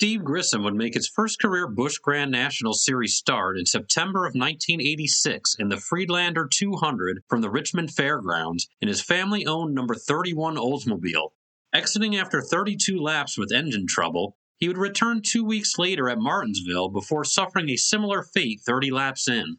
Steve Grissom would make his first career Busch Grand National Series start in September of 1986 in the Friedlander 200 from the Richmond Fairgrounds in his family-owned number 31 Oldsmobile. Exiting after 32 laps with engine trouble, he would return 2 weeks later at Martinsville before suffering a similar fate 30 laps in.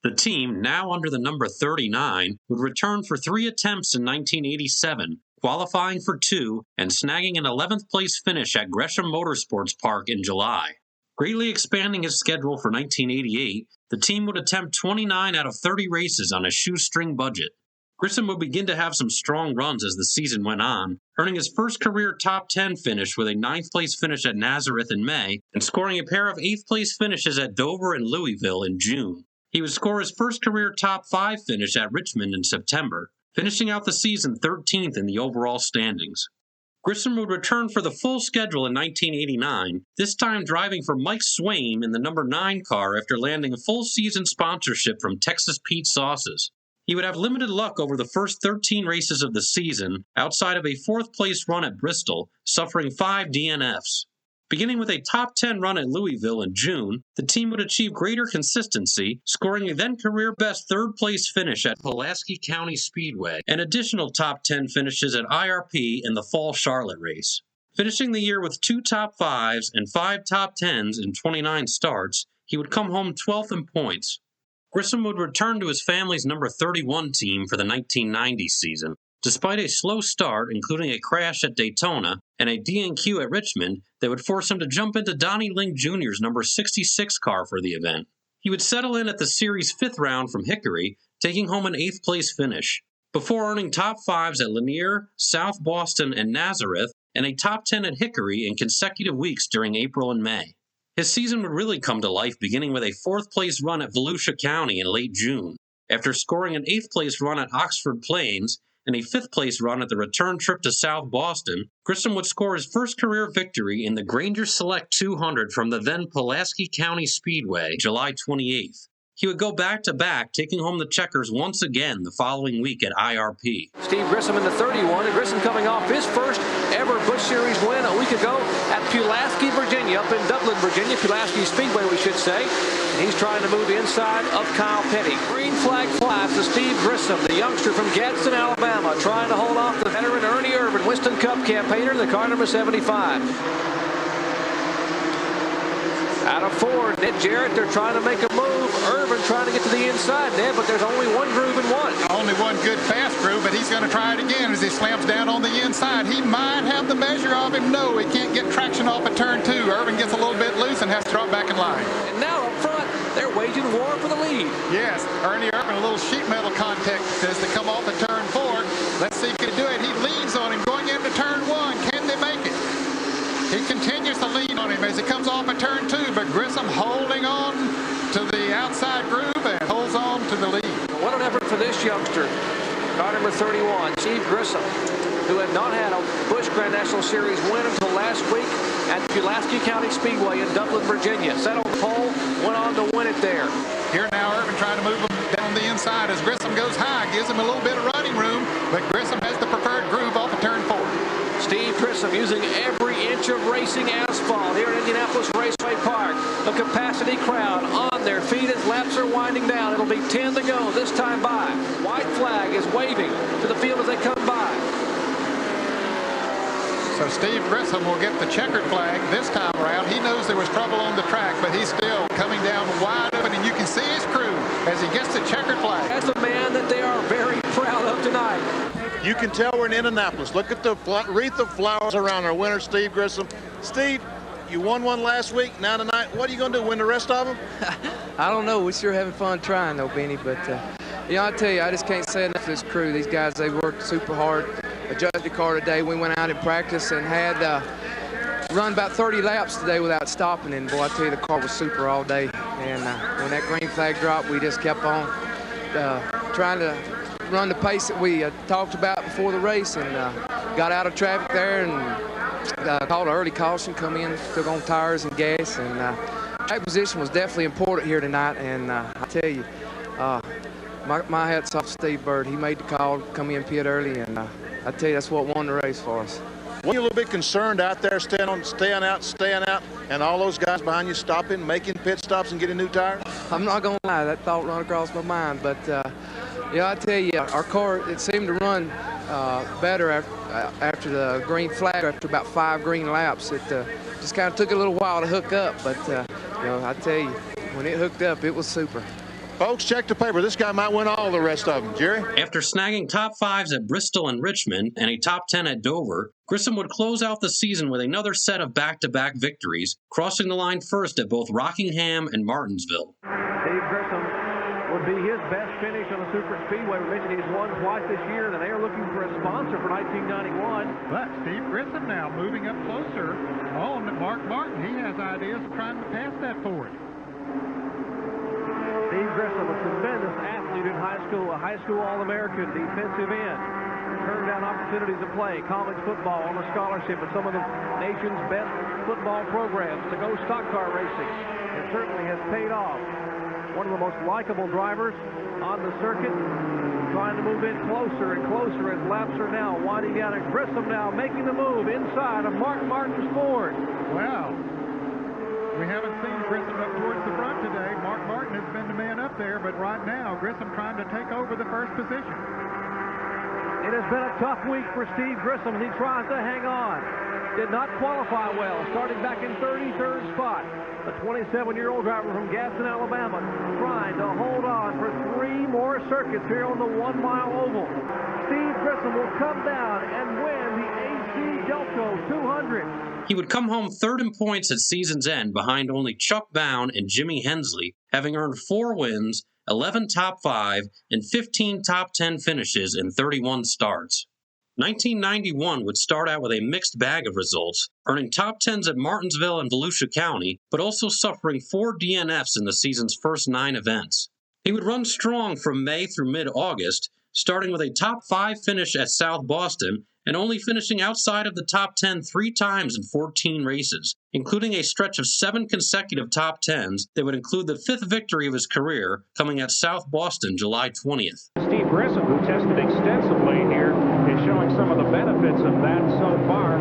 The team, now under the number 39, would return for 3 attempts in 1987, qualifying for 2 and snagging an 11th place finish at Gresham Motorsports Park in July. Greatly expanding his schedule for 1988, the team would attempt 29 out of 30 races on a shoestring budget. Grissom would begin to have some strong runs as the season went on, earning his first career top 10 finish with a 9th place finish at Nazareth in May, and scoring a pair of 8th place finishes at Dover and Louisville in June. He would score his first career top 5 finish at Richmond in September, finishing out the season 13th in the overall standings. Grissom would return for the full schedule in 1989, this time driving for Mike Swaim in the number 9 car after landing a full season sponsorship from Texas Pete Sauces. He would have limited luck over the first 13 races of the season, outside of a 4th place run at Bristol, suffering 5 DNFs. Beginning with a top 10 run at Louisville in June, the team would achieve greater consistency, scoring a then career-best 3rd place finish at Pulaski County Speedway, and additional top 10 finishes at IRP in the Fall Charlotte race. Finishing the year with 2 top 5s and 5 top 10s in 29 starts, he would come home 12th in points. Grissom would return to his family's number 31 team for the 1990 season. Despite a slow start, including a crash at Daytona and a DNQ at Richmond that would force him to jump into Donnie Link Jr.'s number 66 car for the event, he would settle in at the series' 5th round from Hickory, taking home an 8th place finish, before earning top 5s at Lanier, South Boston, and Nazareth, and a top 10 at Hickory in consecutive weeks during April and May. His season would really come to life beginning with a 4th place run at Volusia County in late June, after scoring an 8th place run at Oxford Plains and a 5th place run at the return trip to South Boston. Grissom would score his first career victory in the Granger Select 200 from the then Pulaski County Speedway, July 28th. He would go back-to-back, taking home the checkers once again the following week at IRP. Steve Grissom in the 31, and Grissom coming off his first ever Busch Series win a week ago at Pulaski, Virginia, up in Dublin, Virginia, Pulaski Speedway, we should say. And he's trying to move the inside of Kyle Petty. Green flag flies to Steve Grissom, the youngster from Gadsden, Alabama, trying to hold off the veteran Ernie Irvin, Winston Cup campaigner, the car number 75. Out of Ford, Ned Jarrett, they're trying to make a move. Irvin trying to get to the inside, Ned, but there's only one groove in one. Only one good fast groove, but he's going to try it again as he slams down on the inside. He might have the measure of him. No, he can't get traction off of turn 2. Irvin gets a little bit loose and has to drop back in line. And now up front, they're waging war for the lead. Yes, Ernie Irvin, a little sheet metal contact as they come off of turn 4. Let's see if he can do it. He leans on him going into turn 1. Can they make it? He continues to lean on him as he comes off of turn 2, but Grissom holding on to the outside groove and holds on to the lead. What an effort for this youngster. Car number 31, Steve Grissom, who had not had a Busch Grand National Series win until last week at Pulaski County Speedway in Dublin, Virginia. Set on the pole, went on to win it there. Here now Irvin trying to move him down the inside as Grissom goes high, gives him a little bit of running room, but Grissom has the preferred groove off of turn 4. Steve Grissom using every inch of racing asphalt here at Indianapolis Raceway Park. A capacity crowd on their feet as laps are winding down. It'll be 10 to go this time by. White flag is waving to the field as they come by. So Steve Grissom will get the checkered flag this time around. He knows there was trouble on the track, but he's still coming down wide open, and you can see his crew as he gets the checkered flag. That's a man that they are very proud of tonight. You can tell we're in Indianapolis. Look at the wreath of flowers around our winner, Steve Grissom. Steve, you won one last week. Now tonight, what are you going to do, win the rest of them? I don't know. We're sure having fun trying, though, Benny. But, I tell you, I just can't say enough for this crew. These guys, they worked super hard. Adjusted the car today. We went out in practice and had run about 30 laps today without stopping. And, boy, I tell you, the car was super all day. And when that green flag dropped, we just kept on trying to run the pace that we talked about before the race, and got out of traffic there and called an early caution, come in, took on tires and gas, and track position was definitely important here tonight. And I tell you, my hat's off to Steve Bird. He made the call, come in pit early, and I tell you, that's what won the race for us. Were you a little bit concerned out there staying out, and all those guys behind you stopping, making pit stops and getting new tires? I'm not going to lie, that thought ran across my mind. But, I tell you, our car, it seemed to run better after the green flag, after about 5 green laps. It just kind of took a little while to hook up. But, I tell you, when it hooked up, it was super. Folks, check the paper. This guy might win all the rest of them. Jerry? After snagging top 5s at Bristol and Richmond and a top 10 at Dover, Grissom would close out the season with another set of back-to-back victories, crossing the line first at both Rockingham and Martinsville. Steve Grissom would be his best finish on a super speedway. We mentioned he's won twice this year, and they are looking for a sponsor for 1991. But Steve Grissom now moving up closer on Mark Martin. He has ideas of trying to pass that forward. Steve Grissom, a tremendous athlete in high school, a high school All-American, defensive end. Turned down opportunities to play college football on a scholarship at some of the nation's best football programs to go stock car racing. It certainly has paid off. One of the most likable drivers on the circuit, trying to move in closer and closer as laps are now winding down. And Grissom now making the move inside of Mark Martin's Ford. Wow. We haven't seen Grissom up towards the front today. Mark Martin has been the man up there, but right now, Grissom trying to take over the first position. It has been a tough week for Steve Grissom. He tries to hang on. Did not qualify well, starting back in 33rd spot. The 27-year-old driver from Gadsden, Alabama, trying to hold on for 3 more circuits here on the 1-mile oval. Steve Grissom will come down and win the AC Delco 200. He would come home third in points at season's end behind only Chuck Bown and Jimmy Hensley, having earned 4 wins, 11 top 5, and 15 top 10 finishes in 31 starts. 1991 would start out with a mixed bag of results, earning top 10s at Martinsville and Volusia County, but also suffering 4 DNFs in the season's first 9 events. He would run strong from May through mid-August, starting with a top 5 finish at South Boston, and only finishing outside of the top 10 3 times in 14 races, including a stretch of 7 consecutive top 10s that would include the 5th victory of his career, coming at South Boston July 20th. Steve Grissom, who tested extensively here, is showing some of the benefits of that so far.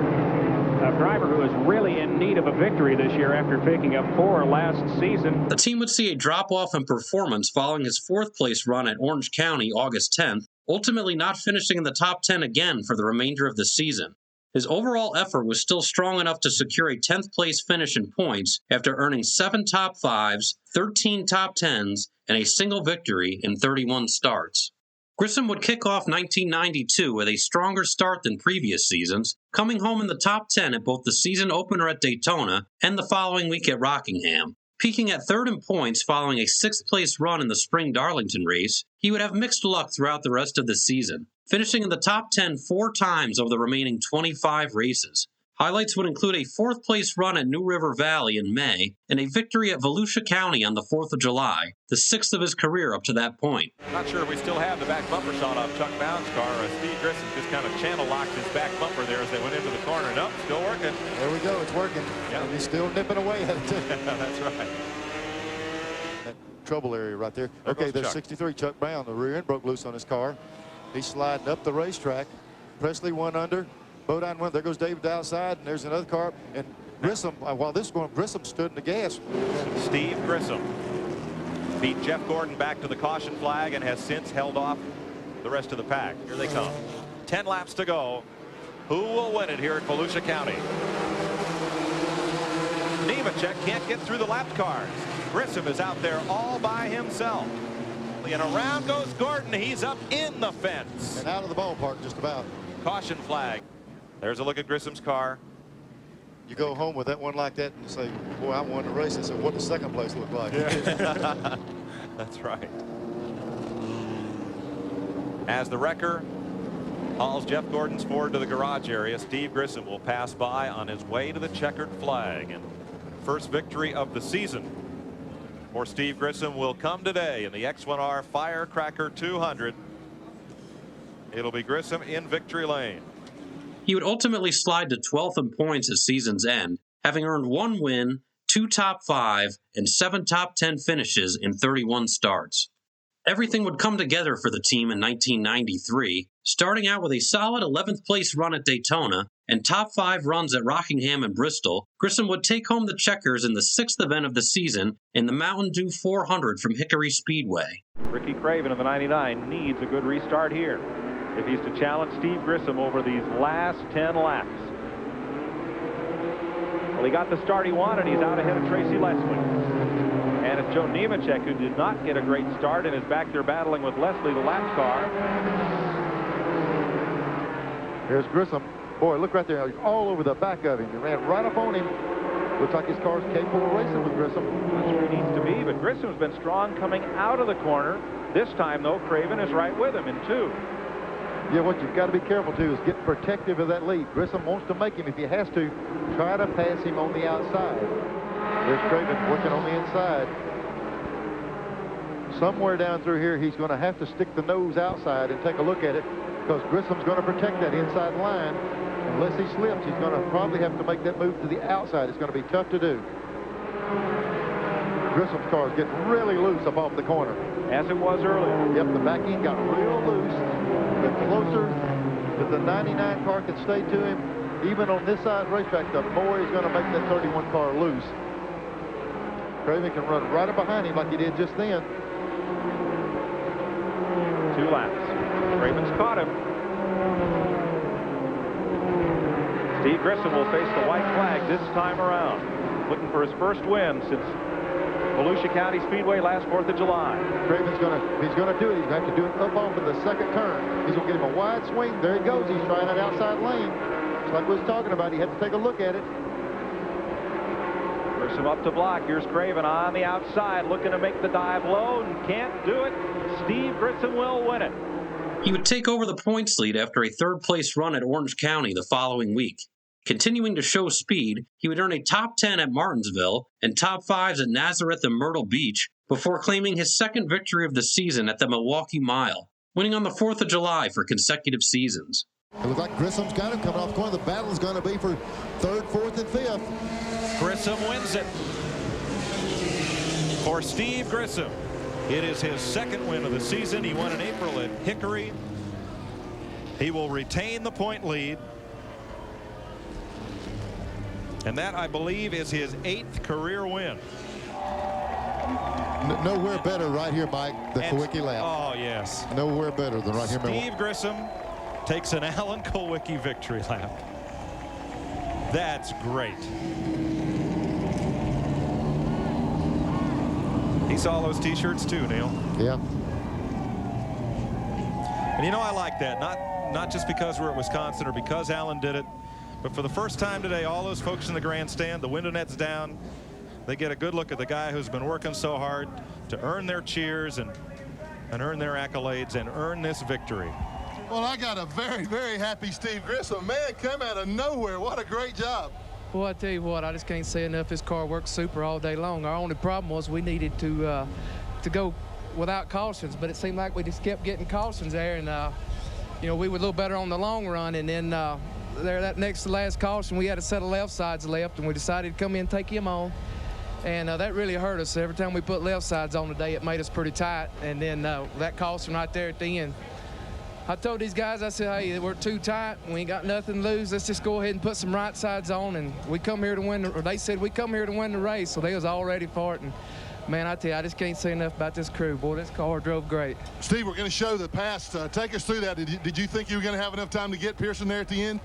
A driver who is really in need of a victory this year after picking up 4 last season. The team would see a drop-off in performance following his 4th-place run at Orange County August 10th, ultimately not finishing in the top 10 again for the remainder of the season. His overall effort was still strong enough to secure a 10th-place finish in points after earning 7 top 5s, 13 top 10s, and a single victory in 31 starts. Grissom would kick off 1992 with a stronger start than previous seasons, coming home in the top 10 at both the season opener at Daytona and the following week at Rockingham. Peaking at 3rd in points following a 6th-place run in the spring Darlington race, he would have mixed luck throughout the rest of the season, finishing in the top 10 4 times over the remaining 25 races. Highlights would include a 4th-place run at New River Valley in May and a victory at Volusia County on the 4th of July, the 6th of his career up to that point. Not sure if we still have the back bumper shot off Chuck Bound's car. Steve Grissom just kind of channel locked his back bumper there as they went into the corner. Nope, still working. There we go. It's working. Yep. And he's still nipping away at it, too. That's right. That trouble area right there. There Okay, goes there's Chuck. 63. Chuck Brown, the rear end broke loose on his car. He's sliding up the racetrack. Presley one under. Bodine went. There goes David outside, and there's another car. And Grissom, while this is going, Grissom stood in the gas. Steve Grissom beat Jeff Gordon back to the caution flag and has since held off the rest of the pack. Here they come. 10 laps to go. Who will win it here at Volusia County? Nemechek can't get through the lap cars. Grissom is out there all by himself. And around goes Gordon. He's up in the fence. And out of the ballpark just about. Caution flag. There's a look at Grissom's car. You go home with that one like that and say, boy, I won the race. And say, what does second place look like? That's right. As the wrecker hauls Jeff Gordon's Ford to the garage area, Steve Grissom will pass by on his way to the checkered flag. And first victory of the season for Steve Grissom will come today in the X1R Firecracker 200. It'll be Grissom in victory lane. He would ultimately slide to 12th in points at season's end, having earned 1 win, 2 top 5, and 7 top 10 finishes in 31 starts. Everything would come together for the team in 1993, starting out with a solid 11th place run at Daytona and top 5 runs at Rockingham and Bristol, Grissom would take home the checkers in the 6th event of the season in the Mountain Dew 400 from Hickory Speedway. Ricky Craven of the 99 needs a good restart here if he's to challenge Steve Grissom over these last 10 laps. Well, he got the start he wanted. He's out ahead of Tracy Leslie. And it's Joe Nemechek, who did not get a great start and is back there battling with Leslie, the lap car. Here's Grissom. Boy, look right there. He's all over the back of him. He ran right up on him. Looks like his car's capable of racing with Grissom. That's where he needs to be, but Grissom's been strong coming out of the corner. This time, though, Craven is right with him in 2. Yeah, what you've got to be careful, too, is get protective of that lead. Grissom wants to make him, if he has to, try to pass him on the outside. There's Craven working on the inside. Somewhere down through here, he's going to have to stick the nose outside and take a look at it, because Grissom's going to protect that inside line. Unless he slips, he's going to probably have to make that move to the outside. It's going to be tough to do. Grissom's car is getting really loose up off the corner. As it was earlier. Yep, the back end got real loose. The closer that the 99 car can stay to him, even on this side of the racetrack, the more he's going to make that 31 car loose. Craven can run right up behind him like he did just then. 2 laps. Craven's caught him. Steve Grissom will face the white flag this time around, looking for his first win since Volusia County Speedway last 4th of July. Craven's he's gonna do it. He's going to have to do it up off of the second turn. He's going to get him a wide swing. There he goes. He's trying that outside lane. Just like we was talking about. He had to take a look at it. Grissom up to block. Here's Craven on the outside, looking to make the dive low and can't do it. Steve Grissom will win it. He would take over the points lead after a 3rd-place run at Orange County the following week. Continuing to show speed, he would earn a top 10 at Martinsville and top 5s at Nazareth and Myrtle Beach before claiming his 2nd victory of the season at the Milwaukee Mile, winning on the 4th of July for consecutive seasons. It looks like Grissom's got him coming off the corner. The battle is going to be for 3rd, 4th, and 5th. Grissom wins it. For Steve Grissom, it is his 2nd win of the season. He won in April at Hickory. He will retain the point lead. And that, I believe, is his 8th career win. Nowhere better right here, Mike, the Kulwicki lap. Oh, yes. Nowhere better than right here. Steve Grissom takes an Alan Kulwicki victory lap. That's great. He saw those T-shirts too, Neil. Yeah. And you know, I like that. Not just because we're at Wisconsin or because Alan did it, but for the first time today, all those folks in the grandstand, the window net's down, they get a good look at the guy who's been working so hard to earn their cheers and earn their accolades and earn this victory. Well, I got a very, very happy Steve Grissom. Man, come out of nowhere. What a great job. Well, I tell you what, I just can't say enough. His car worked super all day long. Our only problem was we needed to go without cautions, but it seemed like we just kept getting cautions there, and you know, we were a little better on the long run, and then there, that next to last caution, we had a set of left sides left, and we decided to come in and take him on. And that really hurt us. Every time we put left sides on today, it made us pretty tight. And then that caution right there at the end, I told these guys, I said, hey, we're too tight. We ain't got nothing to lose. Let's just go ahead and put some right sides on. And we come here to win, or they said we come here to win the race. So they was all ready for it. And man, I tell you, I just can't say enough about this crew. Boy, this car drove great. Steve, we're going to show the past. Take us through that. Did you think you were going to have enough time to get Pearson there at the end?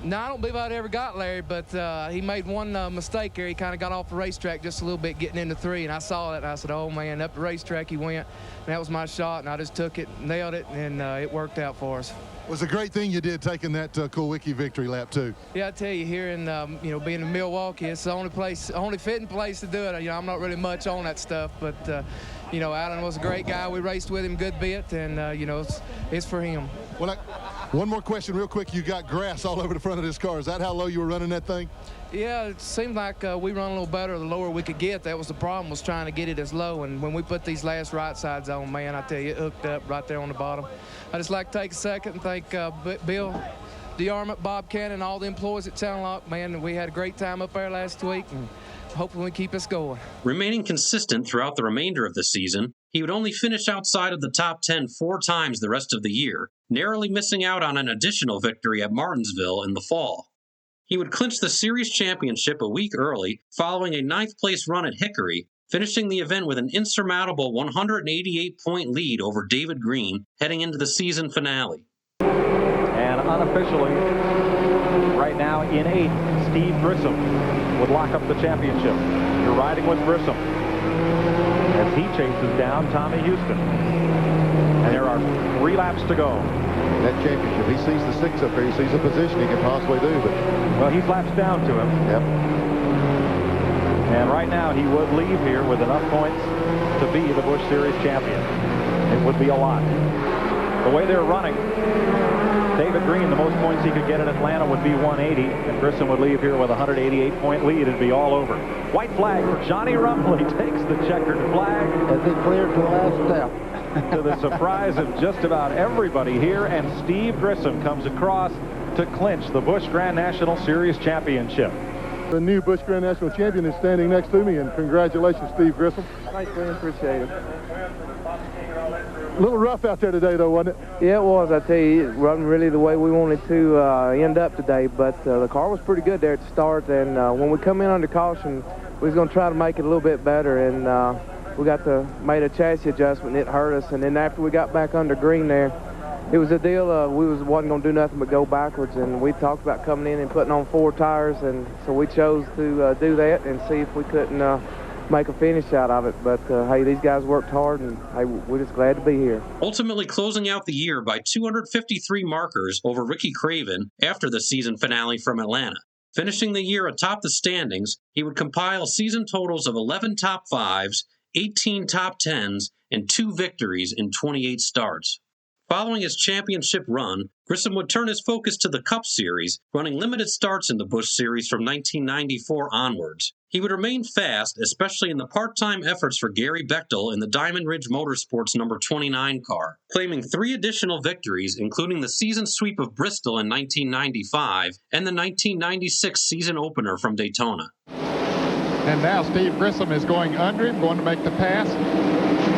No, I don't believe I'd ever got Larry, but he made one mistake here. He kind of got off the racetrack just a little bit getting into 3, and I saw that, and I said, oh, man, up the racetrack he went. And that was my shot, and I just took it, nailed it, and it worked out for us. It was a great thing you did taking that Kulwicki victory lap, too. Yeah, I tell you, here in, you know, being in Milwaukee, it's the only fitting place to do it. You know, I'm not really much on that stuff, but, you know, Alan was a great guy. We raced with him a good bit, and, you know, it's for him. Well, one more question real quick. You got grass all over the front of this car. Is that how low you were running that thing? Yeah, it seemed like we run a little better the lower we could get. That was the problem, was trying to get it as low. And when we put these last right sides on, man, I tell you, it hooked up right there on the bottom. I just like to take a second and thank Bill DeArmond, Bob Cannon, all the employees at Town Lock. Man, we had a great time up there last week, and hopefully we keep us going. Remaining consistent throughout the remainder of the season, he would only finish outside of the top 10 4 times the rest of the year, narrowly missing out on an additional victory at Martinsville in the fall. He would clinch the series championship a week early, following a 9th-place run at Hickory, finishing the event with an insurmountable 188-point lead over David Green heading into the season finale. And unofficially, right now in 8th, Steve Grissom would lock up the championship. You're riding with Grissom as he chases down Tommy Houston. And there are 3 laps to go. That championship, he sees the 6 up here. He sees the position he can possibly do, but well, he's laps down to him. Yep. And right now he would leave here with enough points to be the Busch Series champion. It would be a lot. The way they're running, David Green, the most points he could get in Atlanta would be 180, and Grissom would leave here with a 188-point lead. It'd be all over. White flag for Johnny Rumley. Takes the checkered flag as he cleared to the last step. To the surprise of just about everybody here, and Steve Grissom comes across to clinch the Busch Grand National Series championship. The new Busch Grand National champion is standing next to me, and congratulations, Steve Grissom. Thanks, man. Appreciate it. A little rough out there today, though, wasn't it? Yeah, it was. I tell you, it wasn't really the way we wanted to end up today, but the car was pretty good there at the start, and when we come in under caution, we was going to try to make it a little bit better, and we made a chassis adjustment, and it hurt us, and then after we got back under green there, it was a deal we wasn't going to do nothing but go backwards, and we talked about coming in and putting on 4 tires, and so we chose to do that and see if we couldn't make a finish out of it. But hey, these guys worked hard, and hey, we're just glad to be here. Ultimately closing out the year by 253 markers over Ricky Craven after the season finale from Atlanta. Finishing the year atop the standings, he would compile season totals of 11 top 5s, 18 top 10s, and 2 victories in 28 starts. Following his championship run, Grissom would turn his focus to the Cup Series, running limited starts in the Busch Series from 1994 onwards. He would remain fast, especially in the part-time efforts for Gary Bechtel in the Diamond Ridge Motorsports number 29 car, claiming 3 additional victories, including the season sweep of Bristol in 1995 and the 1996 season opener from Daytona. And now Steve Grissom is going under him, going to make the pass.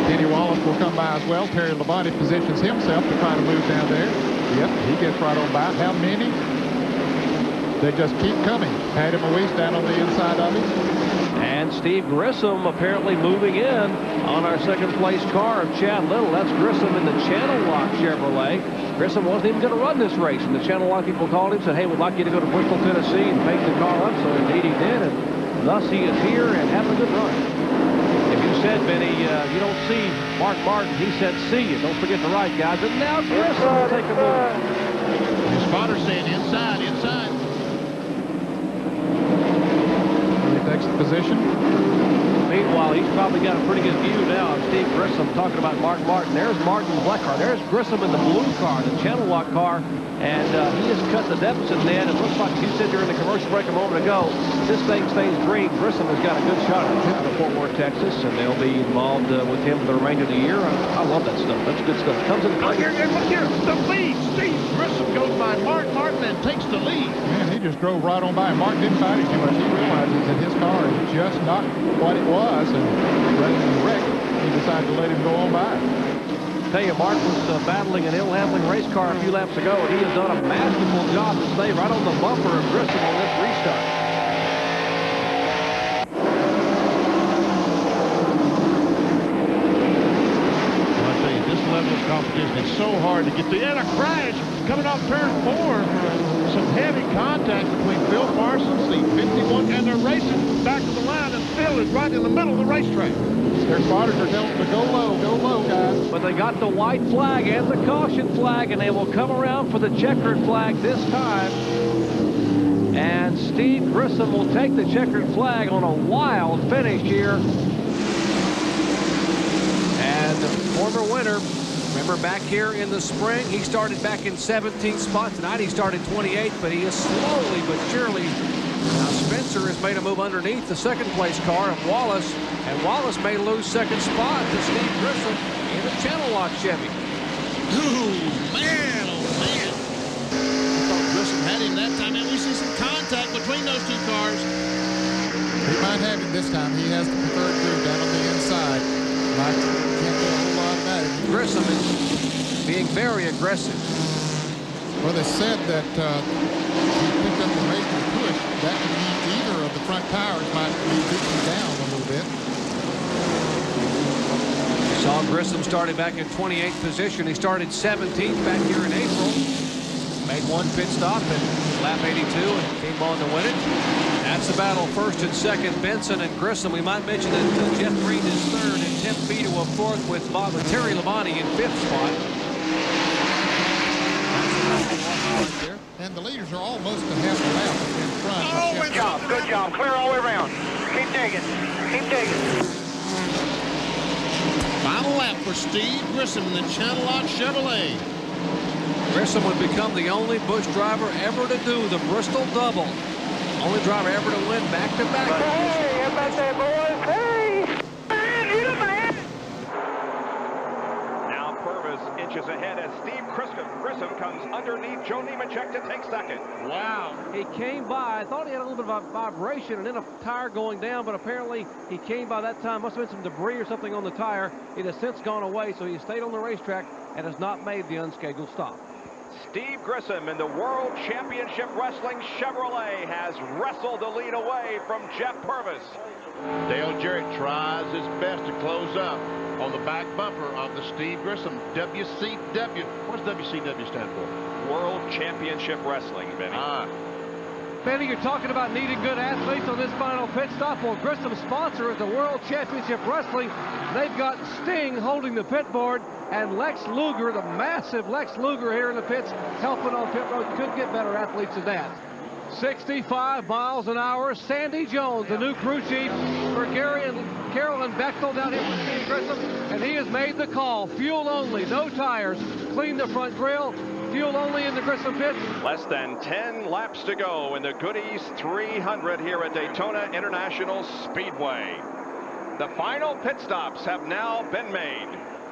Kenny Wallace will come by as well. Terry Labonte positions himself to try to move down there. Yep, he gets right on by. How many? They just keep coming. Patty Moise down on the inside of him. And Steve Grissom apparently moving in on our second-place car of Chad Little. That's Grissom in the Channel Lock Chevrolet. Grissom wasn't even going to run this race, and the Channel Lock people called him and said, hey, we'd like you to go to Bristol, Tennessee and paint the car up. So indeed he did, and thus he is here and having a good run. If you said, Benny, you don't see Mark Martin, he said, see you. Don't forget to write, guys. And now Grissom will take a move. His spotter saying inside, inside. He takes the position. Meanwhile, he's probably got a pretty good view now of Steve Grissom talking about Mark Martin. There's Martin's black car. There's Grissom in the blue car, the Channel Lock car. And he has cut the deficit net. It looks like, as you said during the commercial break a moment ago, this thing stays green. Grissom has got a good shot at it to Fort Worth, Texas, and they'll be involved with him for the remainder of the year. I love that stuff. That's good stuff. Comes in Look here, the lead. Steve Grissom goes by Mark Martin and takes the lead. Man, he just drove right on by. Mark didn't fight it too much. He realizes that his car is just not what it was, and rather than wreck, he decided to let him go on by. Tell you, Mark was battling an ill-handling race car a few laps ago, and he has done a masterful job to stay right on the bumper of Grissom on this restart. Well, I tell you, this level of competition is so hard to get through. And a crash coming off turn 4. Some heavy contact between Phil Parsons, the 51, and they're racing back to the line, and Phil is right in the middle of the racetrack. Their spotters are telling them to go low, guys. But they got the white flag and the caution flag, and they will come around for the checkered flag this time. And Steve Grissom will take the checkered flag on a wild finish here. And the former winner, remember back here in the spring, he started back in 17th spot. Tonight he started 28th, but he is slowly but surely. Now Spencer has made a move underneath the second-place car of Wallace, and Wallace may lose second spot to Steve Grissom in the Channel Lock Chevy. Oh, man. I thought Grissom had him that time, and we see some contact between those two cars. He might have him this time. He has the preferred groove down on the inside. Mike can't do a whole lot of that. Grissom is being very aggressive. Well, they said that he picked up the major that could mean either of the front tires might be beaten down a little bit. Saw Grissom started back in 28th position. He started 17th back here in April. Made one pit stop at lap 82 and came on to win it. That's the battle first and second, Benson and Grissom. We might mention that Jeff Green is third and Tim Feto of fourth with Terry Labonte in fifth spot. And the leaders are almost a half a lap in front. Oh, good job, good job. Clear all the way around. Keep digging, keep digging. Final lap for Steve Grissom in the Channel Lock Chevrolet. Grissom would become the only Busch driver ever to do the Bristol double. Only driver ever to win back-to-back. Hey, how about that, boys? Hey! Man, hit him, man! Now Purvis inches ahead as Steve Grissom comes underneath Joe Nemechek to take second. Wow. He came by. I thought he had a little bit of a vibration and then a tire going down, but apparently he came by that time. Must have been some debris or something on the tire. It has since gone away, so he stayed on the racetrack and has not made the unscheduled stop. Steve Grissom in the World Championship Wrestling Chevrolet has wrestled the lead away from Jeff Purvis. Dale Jarrett tries his best to close up on the back bumper of the Steve Grissom WCW. What does WCW stand for? World Championship Wrestling, Benny. Benny, you're talking about needing good athletes on this final pit stop. Well, Grissom's sponsor is the World Championship Wrestling. They've got Sting holding the pit board and Lex Luger, the massive Lex Luger here in the pits, helping on pit road. Couldn't get better athletes than that. 65 miles an hour. Sandy Jones, the new crew chief for Carolyn Bechtel down here with Steve Grissom, and he has made the call. Fuel only, no tires. Clean the front grille. Fuel only in the Grissom pit. Less than 10 laps to go in the Goodies 300 here at Daytona International Speedway. The final pit stops have now been made.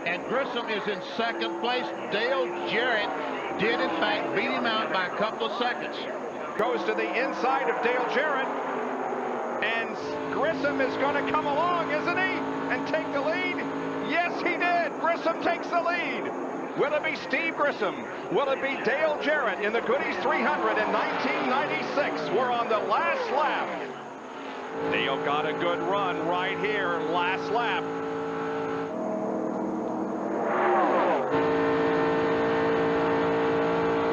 And Grissom is in second place. Dale Jarrett did, in fact, beat him out by a couple of seconds. Goes to the inside of Dale Jarrett. And Grissom is going to come along, isn't he? And take the lead? Yes, he did. Grissom takes the lead. Will it be Steve Grissom? Will it be Dale Jarrett in the Goodies 300 in 1996? We're on the last lap. Dale got a good run right here, last lap.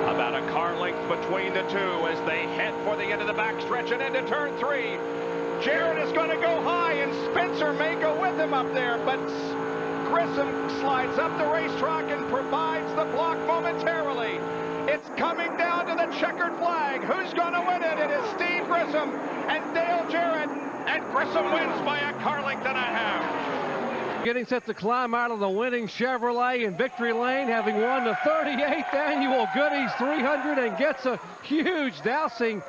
About a car length between the two as they head for the end of the backstretch and into turn 3. Jarrett is going to go high, and Spencer may go with him up there, but Grissom slides up the racetrack and provides the block momentarily. It's coming down to the checkered flag. Who's going to win it? It is Steve Grissom and Dale Jarrett, and Grissom wins by a car length and a half. Getting set to climb out of the winning Chevrolet in victory lane, having won the 38th annual Goodies 300, and gets a huge dousing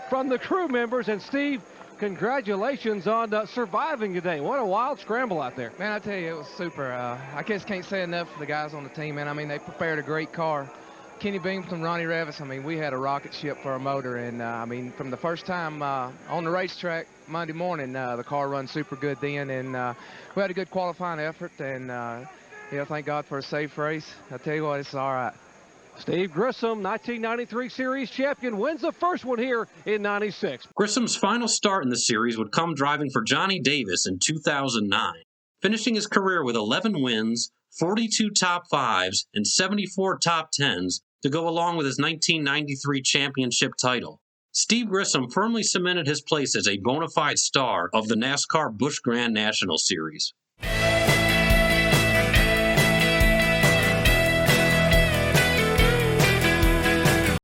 from the crew members. And Steve, congratulations on surviving today. What a wild scramble out there. Man, I tell you, it was super. I just can't say enough for the guys on the team, man. I mean, they prepared a great car. Kenny Beamson, Ronnie Revis, I mean, we had a rocket ship for a motor. And, I mean, from the first time on the racetrack Monday morning, the car run super good then. And we had a good qualifying effort. And, you know, thank God for a safe race. I tell you what, it's all right. Steve Grissom, 1993 Series champion, wins the first one here in 96. Grissom's final start in the series would come driving for Johnny Davis in 2009, finishing his career with 11 wins, 42 top 5s, and 74 top 10s to go along with his 1993 championship title. Steve Grissom firmly cemented his place as a bona fide star of the NASCAR Busch Grand National Series.